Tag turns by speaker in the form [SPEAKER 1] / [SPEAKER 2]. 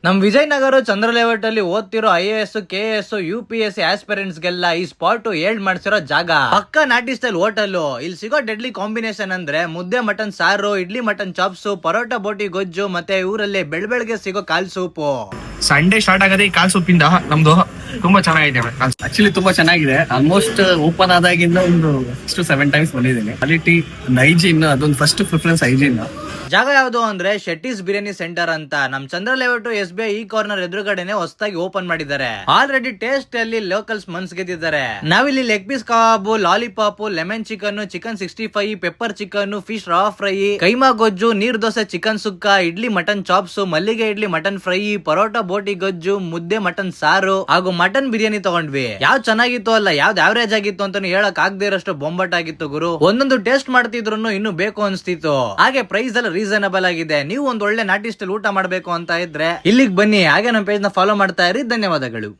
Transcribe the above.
[SPEAKER 1] ನಮ್ ವಿಜಯನಗರ ಚಂದ್ರ ಲೇಔಟ್ ಅಲ್ಲಿ ಓದ್ತಿರೋ IAS KAS UPSC aspirants ಗೆಲ್ಲ ಈ ಸ್ಪಾಟ್ ಹೇಳ್ ಮಾಡ್ಸಿರೋ ಜಾಗ. ಪಕ್ಕ ನಾಟಿ ಸ್ಟೈಲ್ ಹೋಟೆಲ್. ಇಲ್ಲಿ ಸಿಗೋ ಡೆಡ್ಲಿ ಕಾಂಬಿನೇಷನ್ ಅಂದ್ರೆ ಮುದ್ದೆ ಮಟನ್ ಸಾರು, ಇಡ್ಲಿ ಮಟನ್ ಚಾಪ್ಸ್, ಪರೋಟ ಬೋಟಿ ಗೊಜ್ಜು, ಮತ್ತೆ ಊರಲ್ಲಿ ಬೆಳಗ್ಗೆ ಸಿಗೋ ಕಾಲ್ ಸೂಪು.
[SPEAKER 2] ಸಂಡೇ ಸ್ಟಾರ್ಟ್ ಆಗದೆ ಈ ಕಾಲ್ ಸೂಪಿಂದ ನಮ್ದು ತುಂಬಾ ಚೆನ್ನಾಗಿದೆ.
[SPEAKER 3] ಆಕ್ಚುಲಿ ತುಂಬಾ ಚೆನ್ನಾಗಿದೆ. ಆಲ್ಮೋಸ್ಟ್ ಓಪನ್ ಆದಾಗಿಂದ ಒಂದು 6-7 ಟೈಮ್ಸ್ ಬಂದಿದ್ದೀನಿ. ಕ್ವಾಲಿಟಿ, ಹೈಜೀನ್, ಅದೊಂದು ಫಸ್ಟ್ ಪ್ರಿಫರೆನ್ಸ್ ಹೈಜೀನ್.
[SPEAKER 1] ಜಾಗ ಯಾವ್ದು ಅಂದ್ರೆ ಶೆಟ್ಟೀಸ್ ಬಿರಿಯಾನಿ ಸೆಂಟರ್ ಅಂತ ನಮ್ ಚಂದ್ರ ಲೇಔಟ್ SBI ಈ ಕಾರ್ನರ್ ಎದುರುಗಡೆನೆ ಹೊಸದಾಗಿ ಓಪನ್ ಮಾಡಿದ್ದಾರೆ. ಆಲ್ರೆಡಿ ಟೇಸ್ಟ್ ಅಲ್ಲಿ ಲೋಕಲ್ಸ್ ಮನ್ಸ್ ಗೆದ್ದಿದ್ದಾರೆ. ನಾವಿಲ್ಲಿ leg piece kebab, lollipop, lemon chicken, chicken 65, pepper chicken, fish ರಾ fry, keema gojju, neer dosa, chicken sukka, idli mutton chops, ಮಲ್ಲಿಗೆ idli mutton fry, parotta boti gojju, mudde mutton ಸಾರು ಹಾಗೂ ಮಟನ್ ಬಿರಿಯಾನಿ ತಗೊಂಡ್ವಿ. ಯಾವ್ ಚೆನ್ನಾಗಿತ್ತು ಅಲ್ಲ, ಯಾವ್ದು ಆವರೇಜ್ ಆಗಿತ್ತು ಅಂತ ಹೇಳಕ್ ಆಗದೆ ಇರೋಷ್ಟು ಬೊಂಬಟ್ ಆಗಿತ್ತು ಗುರು. ಒಂದೊಂದು ಟೇಸ್ಟ್ ಮಾಡ್ತಿದ್ರು ಇನ್ನು ಬೇಕು ಅನ್ಸ್ತಿತ್ತು. ಹಾಗೆ ಪ್ರೈಸ್ ಎಲ್ಲ ರೀಸನಬಲ್ ಆಗಿದೆ. ನೀವು ಒಂದ್ ಒಳ್ಳೆ ನಾಟಿ ಸ್ಟೈಲ್ ಊಟ ಮಾಡ್ಬೇಕು ಅಂತ ಇದ್ರೆ ಇಲ್ಲಿಗೆ ಬನ್ನಿ. ಹಾಗೆ ನಮ್ಮ ಪೇಜ್ ನ ಫಾಲೋ ಮಾಡ್ತಾ ಇರಿ. ಧನ್ಯವಾದಗಳು.